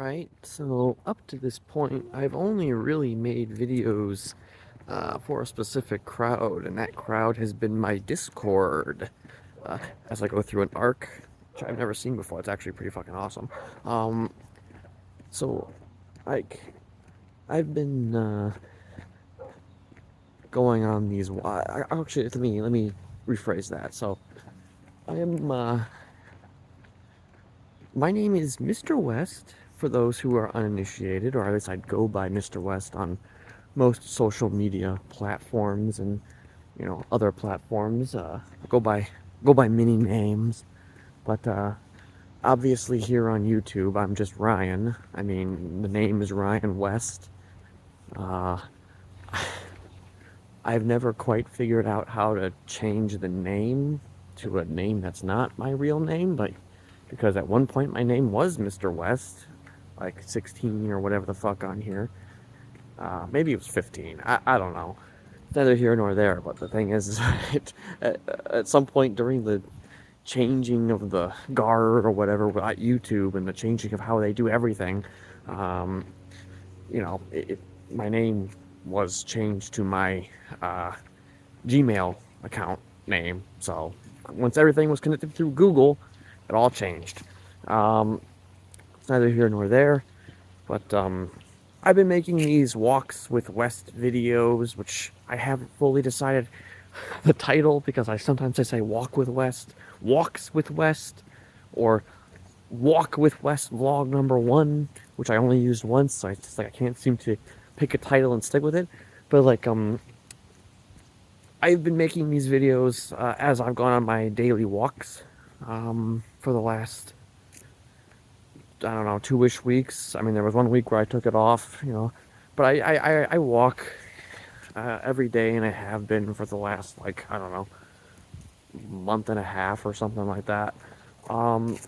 Alright, so up to this point, I've only really made videos for a specific crowd, and that crowd has been my Discord. As I go through an arc, which I've never seen before, it's actually pretty fucking awesome. Um, so, like, I've been going on these. Actually, let me rephrase that. So, I am. My name is Mr. West, for those who are uninitiated, or at least I'd go by Mr. West on most social media platforms and other platforms. Go by go by many names, but obviously here on YouTube I'm just Ryan. I mean, the name is Ryan West. Uh, I've never quite figured out how to change the name to a name that's not my real name, but because at one point my name was Mr. West, like 16 or whatever the fuck on here. Maybe it was 15. I don't know. It's neither here nor there, but the thing is, at some point during the changing of the guard or whatever at YouTube and the changing of how they do everything, um, my name was changed to my Gmail account name. So once everything was connected through Google, it all changed. Um, it's neither here nor there, but I've been making these walks with West videos, which I haven't fully decided the title because I say walk with West, walks with West, or walk with West vlog number one, which I only used once, so I can't seem to pick a title and stick with it. But I've been making these videos as I've gone on my daily walks for the last, I don't know, 2-ish weeks. I mean, there was one week where I took it off, but I walk every day, and I have been for the last, like, I don't know, month and a half or something like that. Um,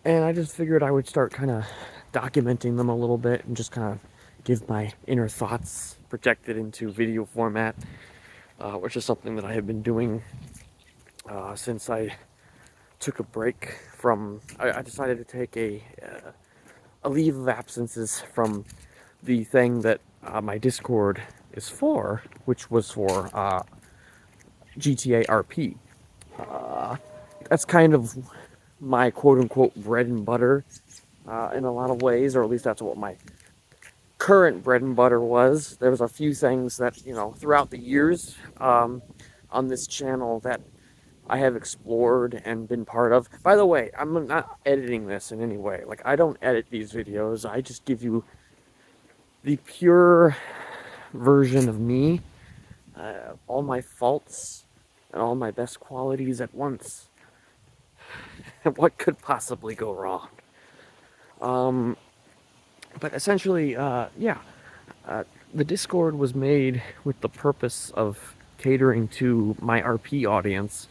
and I just figured I would start kind of documenting them a little bit and just kind of give my inner thoughts projected into video format, which is something that I have been doing since I took a break from. I decided to take a leave of absences from the thing that my Discord is for, which was for GTA RP. That's kind of my quote unquote bread and butter in a lot of ways, or at least that's what my current bread and butter was. There was a few things that, throughout the years on this channel that I have explored and been part of. By the way, I'm not editing this in any way. Like, I don't edit these videos. I just give you the pure version of me, all my faults and all my best qualities at once. What could possibly go wrong? But essentially, yeah, the Discord was made with the purpose of catering to my RP audience,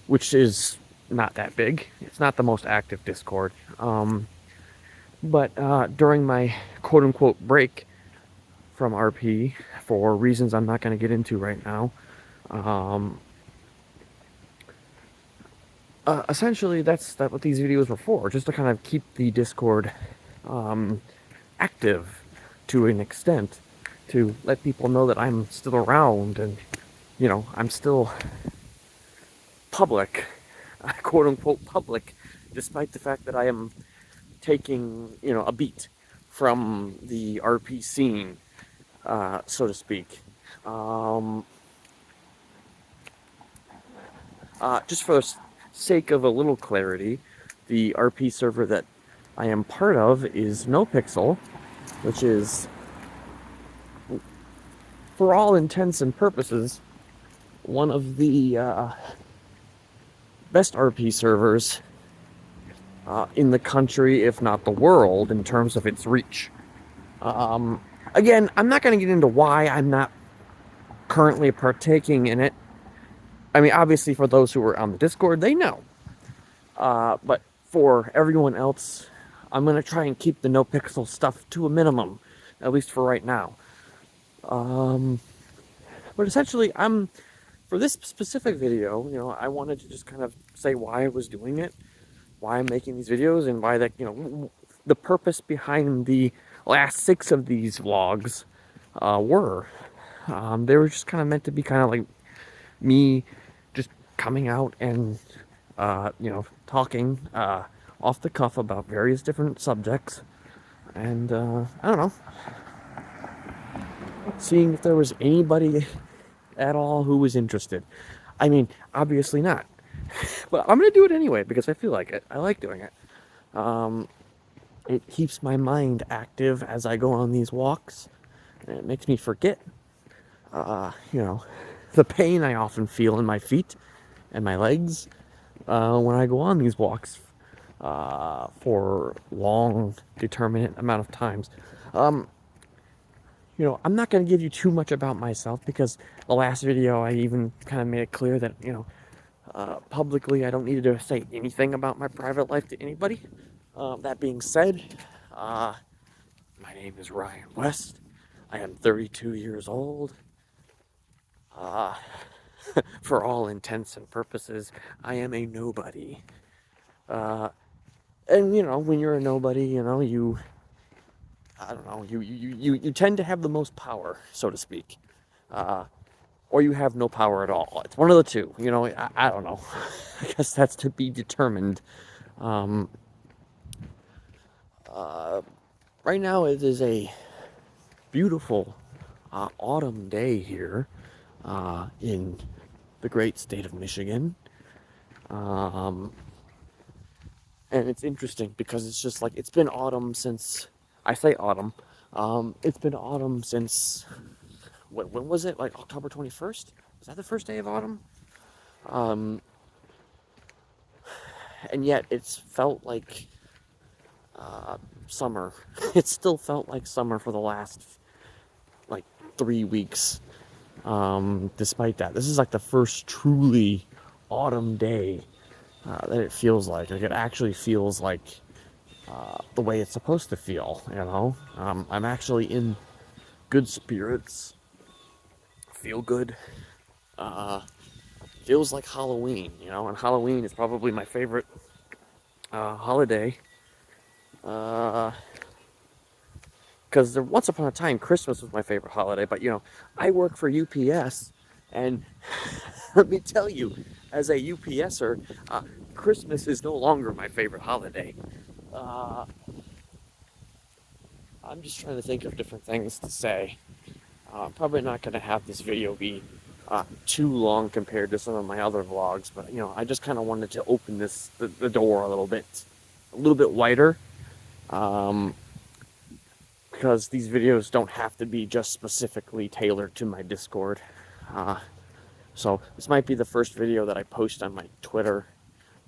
which is not that big. It's not the most active Discord. But during my quote unquote break from RP, for reasons I'm not going to get into right now, essentially that's what these videos were for, just to kind of keep the Discord active to an extent, to let people know that I'm still around and, I'm still public, quote unquote public, despite the fact that I am taking, a beat from the RP scene, so to speak. Just for the sake of a little clarity, the RP server that I am part of is NoPixel, which is, for all intents and purposes, one of the best RP servers in the country, if not the world, in terms of its reach. Again, I'm not going to get into why I'm not currently partaking in it. I mean, obviously, for those who are on the Discord, they know. But for everyone else, I'm going to try and keep the NoPixel stuff to a minimum, at least for right now. But essentially, for this specific video, I wanted to just kind of say why I was doing it, why I'm making these videos and why that, the purpose behind the last 6 of these vlogs were. They were just kind of meant to be kind of like me just coming out and, talking off the cuff about various different subjects. And, I don't know, seeing if there was anybody at all who was interested. I mean, obviously not. But I'm going to do it anyway because I feel like it. I like doing it. It keeps my mind active as I go on these walks. And it makes me forget, the pain I often feel in my feet and my legs when I go on these walks for long, determinate amount of times. I'm not going to give you too much about myself because the last video I even kind of made it clear that, publicly I don't need to say anything about my private life to anybody. That being said, my name is Ryan West. I am 32 years old. For all intents and purposes, I am a nobody. And when you're a nobody, you tend to have the most power, so to speak. Or you have no power at all. It's one of the two. I don't know. I guess that's to be determined. Right now it is a beautiful autumn day here in the great state of Michigan. And it's interesting because it's just like, it's been autumn since, I say autumn, it's been autumn since, when was it? Like October 21st? Was that the first day of autumn? And yet it's felt like summer. It still felt like summer for the last, 3 weeks. Despite that, this is like the first truly autumn day that it feels like. Like, it actually feels like the way it's supposed to feel, I'm actually in good spirits. Feel good. Feels like Halloween, and Halloween is probably my favorite holiday. Because once upon a time, Christmas was my favorite holiday, but I work for UPS, and let me tell you, as a UPSer, Christmas is no longer my favorite holiday. I'm just trying to think of different things to say. I'm probably not going to have this video be too long compared to some of my other vlogs, but I just kind of wanted to open the door a little bit wider, because these videos don't have to be just specifically tailored to my Discord. So this might be the first video that I post on my Twitter,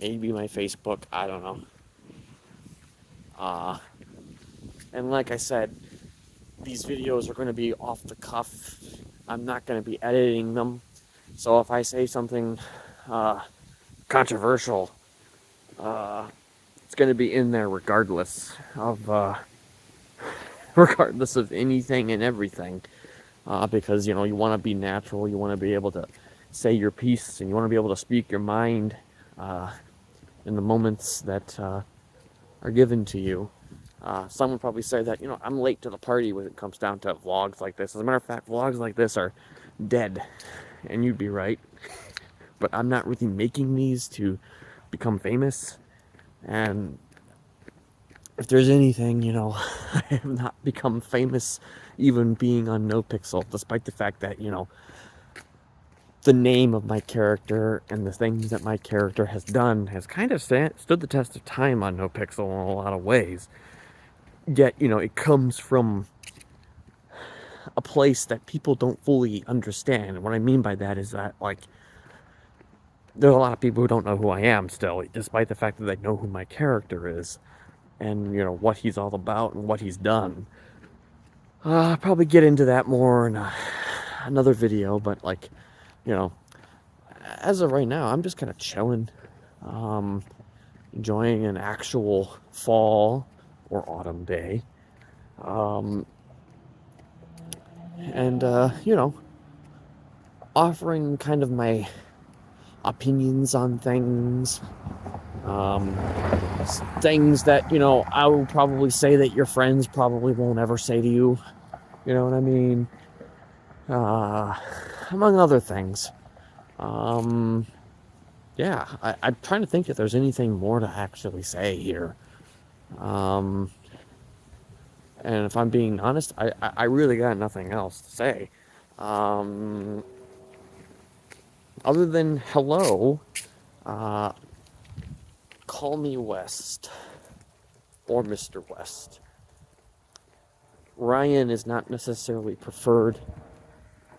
maybe my Facebook, I don't know. And like I said, these videos are going to be off the cuff. I'm not going to be editing them. So if I say something controversial, it's going to be in there regardless of anything and everything. Because, you want to be natural. You want to be able to say your piece, and you want to be able to speak your mind in the moments that are given to you. Some would probably say that, I'm late to the party when it comes down to vlogs like this. As a matter of fact, vlogs like this are dead, and you'd be right. But I'm not really making these to become famous, and if there's anything, I have not become famous even being on NoPixel, despite the fact that, the name of my character and the things that my character has done has kind of stood the test of time on NoPixel in a lot of ways. Yet, it comes from a place that people don't fully understand. And what I mean by that is that, there's a lot of people who don't know who I am still, despite the fact that they know who my character is and, what he's all about and what he's done. I'll probably get into that more in another video, but, as of right now, I'm just kind of chilling, enjoying an actual fall or autumn day, and offering kind of my opinions on things, things that, you know, I will probably say that your friends probably won't ever say to you. You know what I mean? Among other things. Um, yeah, I'm trying to think if there's anything more to actually say here. Um, and if I'm being honest, I really got nothing else to say. Um, other than hello, uh, call me West or Mr. West. Ryan is not necessarily preferred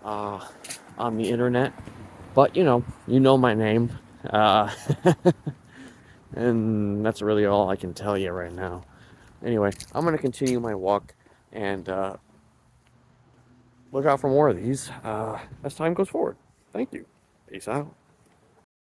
uh, on the internet, but you know my name, uh, and that's really all I can tell you right now. Anyway, I'm gonna continue my walk and look out for more of these as time goes forward. Thank you. Peace out.